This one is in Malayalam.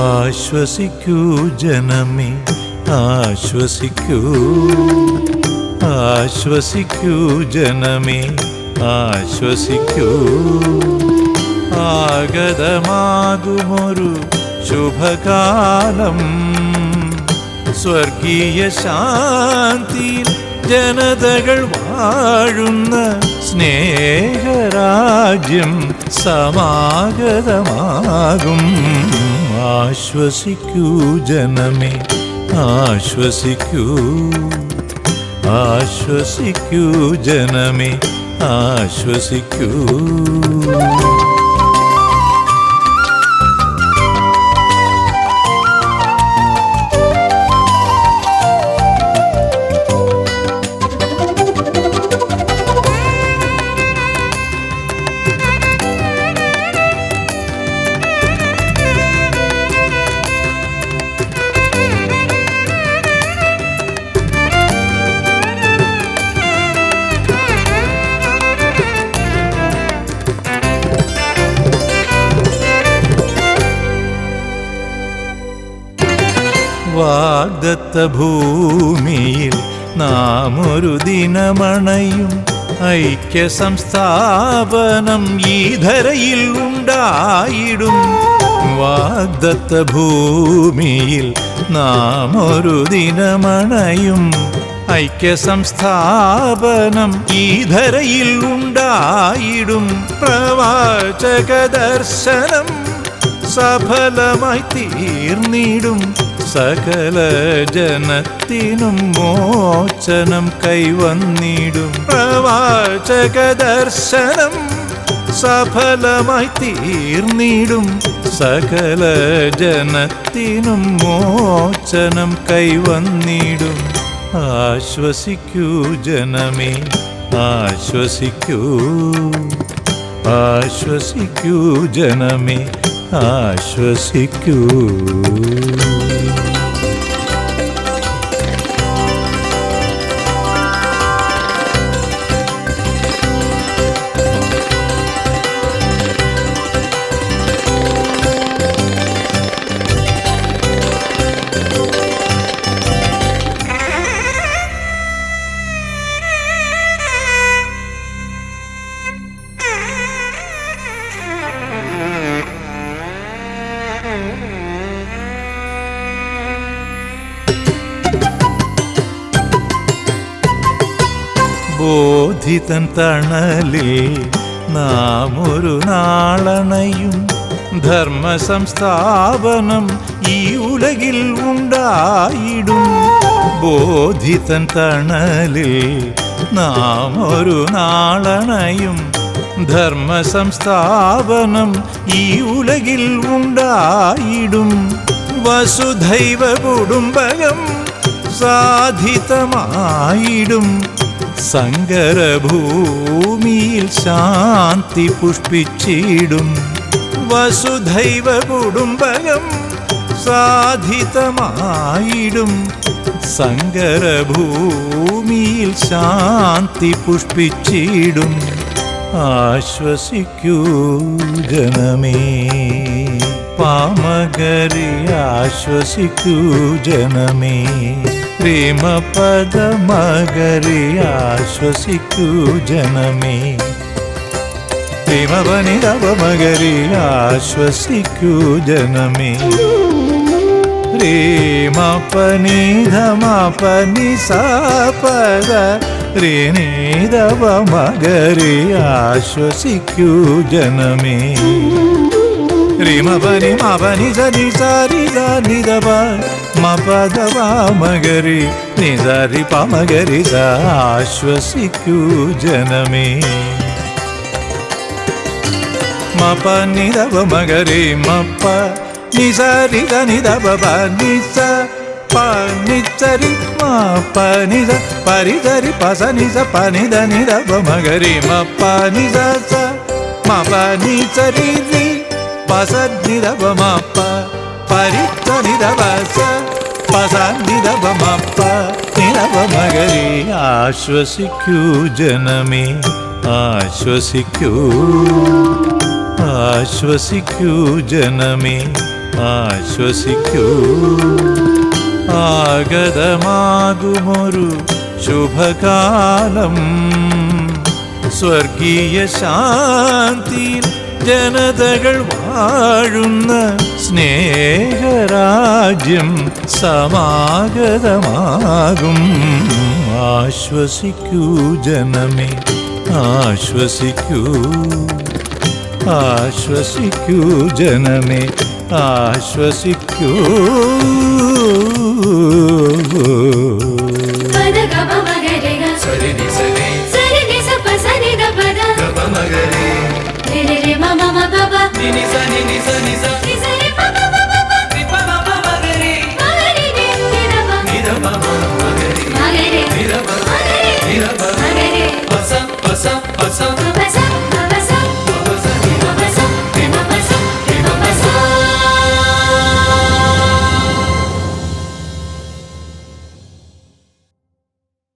ആശ്വസിക്കൂ ജനമേ, ആശ്വസിക്കൂ. ആശ്വസിക്കൂ ജനമേ, ആശ്വസിക്കൂ. ആഗതമാകുമൊരു ശുഭകാലം, സ്വർഗീയ ശാന്തിയിൽ ജനതകൾ വാഴുന്ന സ്നേഹരാജ്യം സമാഗതമാകും. ആശ്വസിക്കൂ ജനമേ, ആശ്വസിക്കൂ. ആശ്വസിക്കൂ ജനമേ, ആശ്വസിക്കൂ. വാഗ്ദത്ത ഭൂമിയിൽ നാം ഒരു ദിനമണയും, ഐക്യ സംസ്ഥാപനം ഈ ധരയിൽ ഉണ്ടായിടും. വാഗ്ദത്ത ഭൂമിയിൽ നാം ഒരു ദിനമണയും, ഐക്യ സംസ്ഥാപനം ഈ ധരയിൽ ഉണ്ടായിടും. പ്രവാചക ദർശനം സഫലമായി തീർന്നിടും. സകല ജനത്തിനും മോചനം കൈവന്നിടും. പ്രവാചക ദർശനം സഫലമായി തീർന്നിടും. സകല ജനത്തിനും മോചനം കൈവന്നിടും. ആശ്വസിക്കൂ ജനമേ, ആശ്വസിക്കൂ. ആശ്വസിക്കൂ ജനമേ, ആശ്വസിക്കൂ. ബോധിതൻ തണലിൽ നാം ഒരു നാളണയും. ധർമ്മ സംസ്ഥാപനം ഈ ഉലകിൽ ഉണ്ടായിടും. ബോധിതൻ തണലിൽ നാം ഒരു നാളണയും. ധർമ്മ സംസ്ഥാപനം ഈ ഉലകിൽ ഉണ്ടായിടും. വസുധൈവ കുടുംബകം സാധിതമായിടും. സങ്കരഭൂമിയിൽ ശാന്തി പുഷ്പിച്ചിടും. വസുധൈവ കുടുംബകം സാധിതമായിടും. സങ്കരഭൂമിയിൽ ശാന്തി പുഷ്പിച്ചിടും. ആശ്വസിക്കൂ ജനമേ, പാമകരി ആശ്വസിക്കൂ ജനമേ. പ്ರೇಮಪದಮಗರಿ ಆಶ್ವಸಿಕೂ ಜನಮೇ. ಪ್ರೇಮಪನಿದಮಗರಿ ಆಶ್ವಸಿಕೂ ಜನಮೇ. ಪ್ರೇಮಪನಿಧಮಪನಿ ಸಪದ ರೇನಿದಮಗರಿ ಆಶ್ವಸಿಕೂ ಜನಮೇ. ರಿಮಪನಿ ಮಪನಿ ಸನಿ ಸಾರಿ ನಿದಪ മപദവ മഗരി നിദരി പമഗരി ആശ്വസിക്കൂ ജനമേ. മപ നിദവ മഗരി മപ നിസരി നിദവ നിസ പ നിസരി മപ നിസ പരിസരി പസ നിസ പനിദ നിദവ മഗരി മപ നിസ മപ നിസരി പസ നിദവ മപ പരിത്ത നിദവ പസ നിദവ മപ നിദവ മഗരി. ആശ്വസിക്കൂ ജനമേ, ആശ്വസിക്കൂ. ആശ്വസിക്കൂ ജനമേ, ആശ്വസിക്കൂ. ആഗതമാകുമൊരു ശുഭകാലം, സ്വർഗീയ ശാന്തിയിൽ ജനതകൾ വാഴുന്ന സ്നേഹരാജ്യം സമാഗതമാകും. ആശ്വസിക്കൂ ജനമേ, ആശ്വസിക്കൂ. ആശ്വസിക്കൂ ജനമേ, ആശ്വസിക്കൂ. സരി